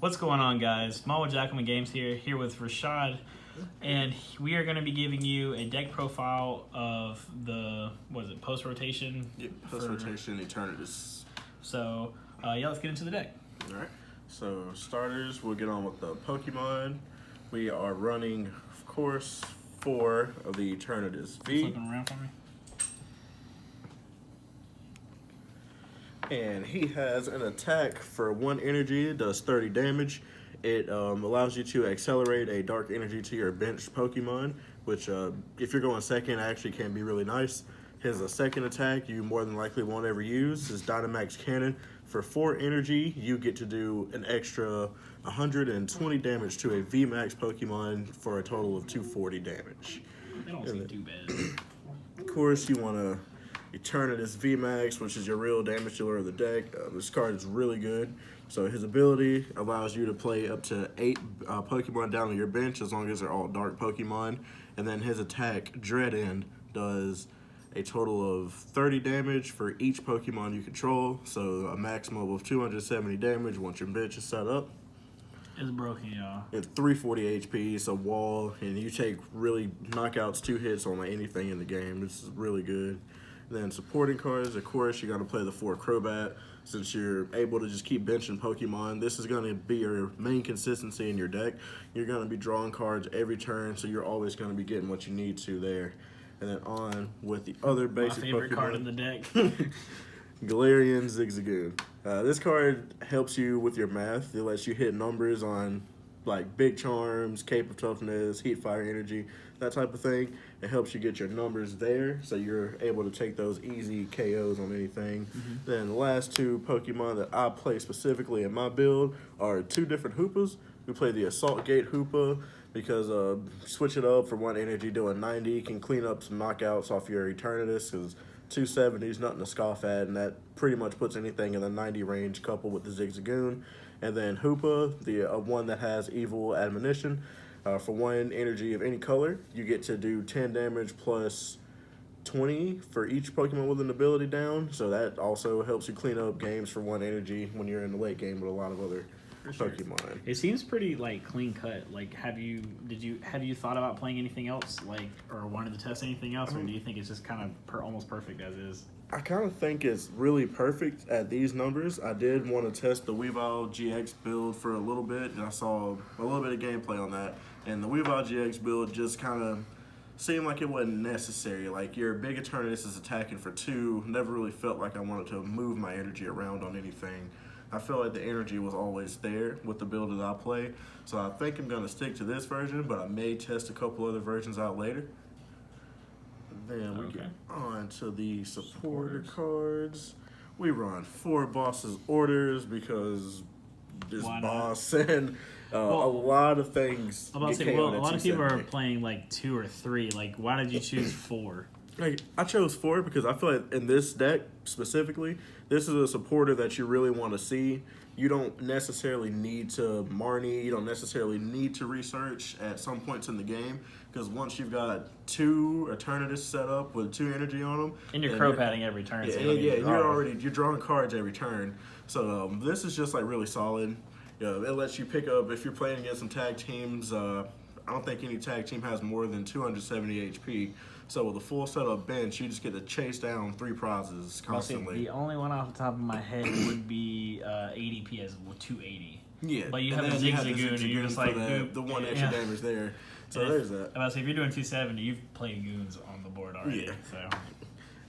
What's going on, guys? Mama Jackalman Games here with Rashad, and we are going to be giving you a deck profile of the, post-rotation? Yep, post-rotation eternatus. So, let's get into the deck. Alright, so starters, we'll get on with the Pokemon. We are running, of course, 4 of the eternatus V. Flipping around for me. And he has an attack for 1 energy. It does 30 damage. It allows you to accelerate a dark energy to your bench Pokemon, which if you're going second actually can be really nice. His second attack you more than likely won't ever use is Dynamax Cannon. For 4 energy, you get to do an extra 120 damage to a vmax Pokemon for a total of 240 damage. They don't seem too bad. Of course, you want to Eternatus VMAX, which is your real damage dealer of the deck. This card is really good. So his ability allows you to play up to 8 Pokemon down on your bench as long as they're all dark Pokemon. And then his attack, Dread End, does a total of 30 damage for each Pokemon you control. So a maximum of 270 damage once your bench is set up. It's broken, y'all. It's 340 HP, it's a wall, and you take really knockouts 2 hits on like anything in the game. This is really good. Then supporting cards, of course, you're going to play the 4 Crobat. Since you're able to just keep benching Pokemon, this is going to be your main consistency in your deck. You're going to be drawing cards every turn, so you're always going to be getting what you need to there. And then on with the other basic My favorite Pokemon. card in the deck. Galarian Zigzagoon. This card helps you with your math. It lets you hit numbers on like Big Charms, Cape of Toughness, Heat Fire Energy, that type of thing. It helps you get your numbers there, so you're able to take those easy KOs on anything. Then the last 2 Pokemon that I play specifically in my build are 2 different Hoopas. We play the Assault Gate Hoopa because switch it up for 1 energy, doing 90, can clean up some knockouts off your Eternatus because 270 is nothing to scoff at, and that pretty much puts anything in the 90 range coupled with the Zigzagoon. And then Hoopa, the one that has Evil Admonition. For 1 energy of any color, you get to do 10 damage plus 20 for each Pokemon with an ability down. So that also helps you clean up games for 1 energy when you're in the late game with a lot of other Pokemon. It seems pretty clean cut. Like, have you thought about playing anything else, or wanted to test anything else, or do you think it's just kind of almost perfect as is? I kind of think it's really perfect at these numbers. I did want to test the Weavile GX build for a little bit, and I saw a little bit of gameplay on that. And the Weavile GX build just kind of seemed like it wasn't necessary. Like, your big Eternatus is attacking for 2. Never really felt like I wanted to move my energy around on anything. I felt like the energy was always there with the build that I play. So I think I'm going to stick to this version, but I may test a couple other versions out later. Then we get on to the supporter cards. We run 4 bosses orders because this boss and a lot of things. I'm about to say, a lot of people are playing like 2 or 3. Like, why did you choose 4? I chose 4 because I feel like in this deck specifically, this is a supporter that you really want to see. You don't necessarily need to Marnie, you don't necessarily need to research at some points in the game, because once you've got 2 Eternatus set up with 2 energy on them, and you're crow-patting every turn. You're drawing cards every turn. So this is just like really solid. It lets you pick up if you're playing against some tag teams. I don't think any tag team has more than 270 HP. So with a full setup bench, you just get to chase down 3 prizes constantly. The only one off the top of my head would be ADP as 280. Yeah, but you have a Zigzagoon, and you're just like the 1 extra damage there. So there's that. I'm about to say, if you're doing 270, you've played goons on the board already. Yeah. So.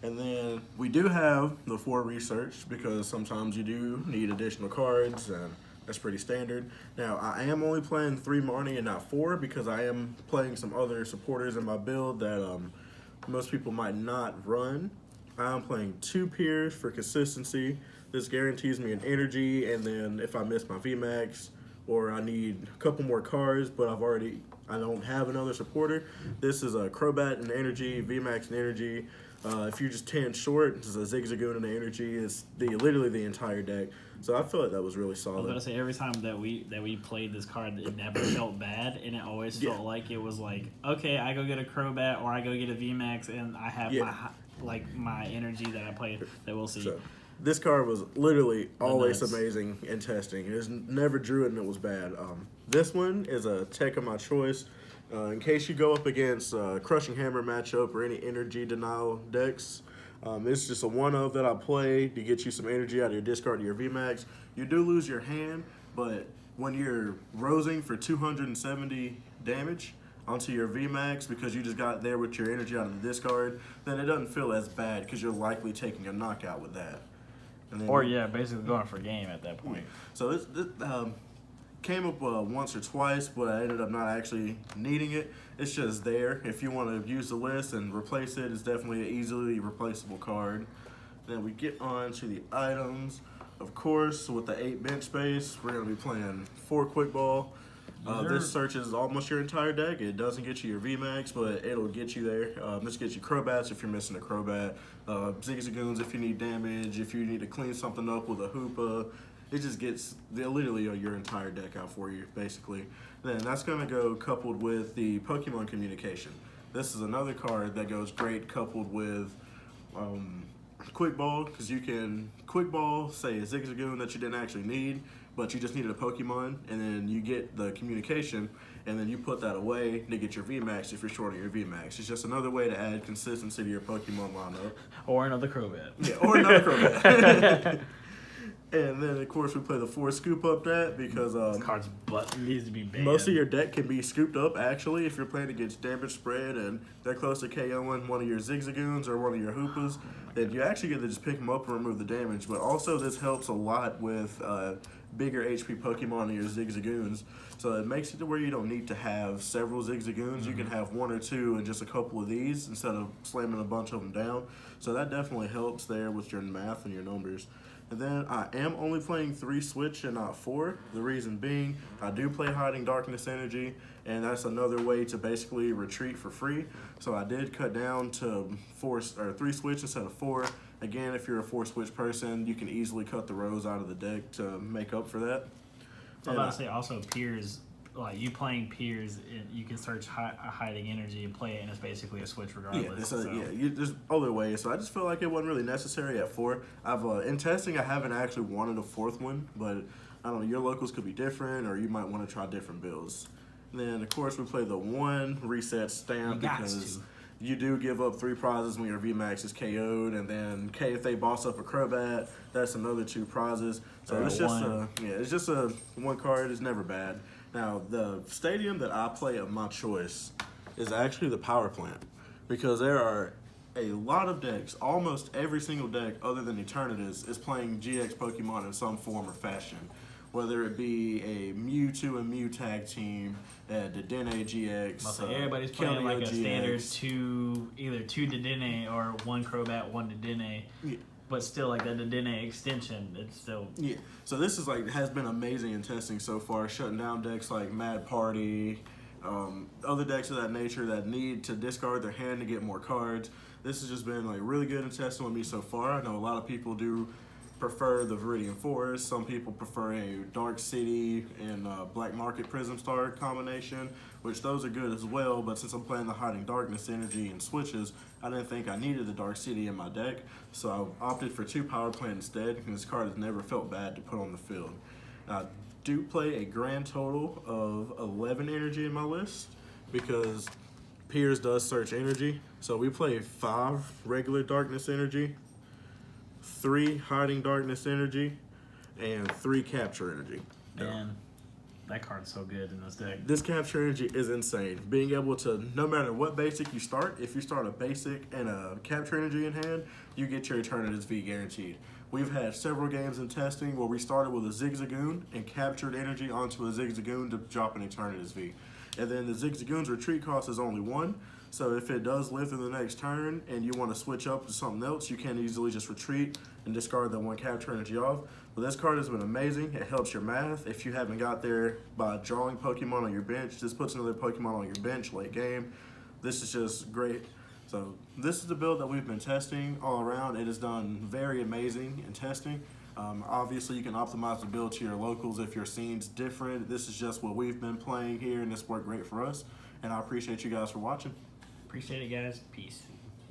And then we do have the 4 research because sometimes you do need additional cards, and that's pretty standard. Now, I am only playing 3 Marnie and not 4 because I am playing some other supporters in my build that most people might not run. I'm playing 2 Piers for consistency. This guarantees me an energy, and then if I miss my VMAX or I need a couple more cards, but I don't have another supporter, this is a Crobat and energy, VMAX and energy. If you're just 10 short, this is a Zigzagoon and energy. It's literally the entire deck. So I feel like that was really solid. I was going to say, every time that we played this card, it never felt bad, and it always felt like it was like, okay, I go get a Crobat or I go get a VMAX, and I have my energy that I play that we'll see. This card was literally always nuts. amazing in testing. It was never drew it and it was bad. This one is a tech of my choice. In case you go up against Crushing Hammer matchup or any energy denial decks, it's just a one of that I play to get you some energy out of your discard to your VMAX. You do lose your hand, but when you're rosing for 270 damage onto your VMAX because you just got there with your energy out of the discard, then it doesn't feel as bad because you're likely taking a knockout with that. And then Or yeah, basically going for game at that point. So it came up once or twice, but I ended up not actually needing it. It's just there. If you want to use the list and replace it, it's definitely an easily replaceable card. Then we get on to the items. Of course, with the 8 bench space, we're going to be playing 4 quick ball. This searches almost your entire deck. It doesn't get you your VMAX, but it'll get you there. This gets you Crobats if you're missing a Crobat, Zigzagoons if you need damage, if you need to clean something up with a Hoopa. It just gets literally your entire deck out for you, basically. Then that's going to go coupled with the Pokemon Communication. This is another card that goes great coupled with Quick Ball, because you can Quick Ball, say, a Zigzagoon that you didn't actually need, but you just needed a Pokemon, and then you get the Communication, and then you put that away to get your VMAX if you're short of your VMAX. It's just another way to add consistency to your Pokemon lineup. Or another Crobat. Yeah, or another Crobat. And then, of course, we play the 4 scoop up that because This card's butt needs to be banned. most of your deck can be scooped up, actually, if you're playing against damage spread and they're close to KOing one of your Zigzagoons or one of your Hoopas, then you actually get to just pick them up and remove the damage. But also, this helps a lot with bigger HP Pokemon in your Zigzagoons. So it makes it to where you don't need to have several Zigzagoons. You can have 1 or 2 and just a couple of these instead of slamming a bunch of them down. So that definitely helps there with your math and your numbers. And then I am only playing 3 Switch and not 4. The reason being, I do play Hiding Darkness Energy, and that's another way to basically retreat for free. So I did cut down to 3 Switch instead of 4. Again, if you're a 4 Switch person, you can easily cut the rows out of the deck to make up for that. I'm about to say also Piers, like you playing Piers, you can search Hiding Energy and play it, and it's basically a switch regardless. There's other ways. So I just feel like it wasn't really necessary at 4. I've in testing, I haven't actually wanted a 4th one, but I don't know. Your locals could be different, or you might want to try different builds. And then of course we play the 1 reset stamp because you do give up 3 prizes when your VMAX is KO'd, and then if they boss up a Crobat, that's another 2 prizes. So it's just a 1 card. It's never bad. Now, the stadium that I play of my choice is actually the Power Plant, because there are a lot of decks, almost every single deck other than Eternatus is playing GX Pokemon in some form or fashion. Whether it be a Mewtwo and Mew tag team, the Dedenne GX. So everybody's playing like a standard either 2 Dedenne or 1 Crobat, 1 Dedenne. Yeah. But still, like that Dedenne extension, it's still... Yeah, so this is has been amazing in testing so far, shutting down decks like Mad Party, other decks of that nature that need to discard their hand to get more cards. This has just been really good in testing with me so far. I know a lot of people do prefer the Viridian Forest. Some people prefer a Dark City and Black Market Prism Star combination, which those are good as well, but since I'm playing the Hiding Darkness Energy and switches, I didn't think I needed the Dark City in my deck, so I opted for 2 Power Plant instead, and this card has never felt bad to put on the field. I do play a grand total of 11 energy in my list, because Piers does search energy, so we play 5 regular Darkness Energy, 3 Hiding Darkness Energy, and 3 Capture Energy. Man, that card's so good in this deck. This Capture Energy is insane. Being able to, no matter what basic you start, if you start a basic and a Capture Energy in hand, you get your Eternatus V guaranteed. We've had several games in testing where we started with a Zigzagoon and captured energy onto a Zigzagoon to drop an Eternatus V. And then the Zigzagoon's retreat cost is only 1. So if it does live through the next turn and you want to switch up to something else, you can easily just retreat and discard that 1 Capture Energy off. But this card has been amazing. It helps your math. If you haven't got there by drawing Pokemon on your bench, this puts another Pokemon on your bench late game. This is just great. So this is the build that we've been testing all around. It has done very amazing in testing. Obviously, you can optimize the build to your locals if your scene's different. This is just what we've been playing here, and it's worked great for us. And I appreciate you guys for watching. Appreciate it, guys. Peace.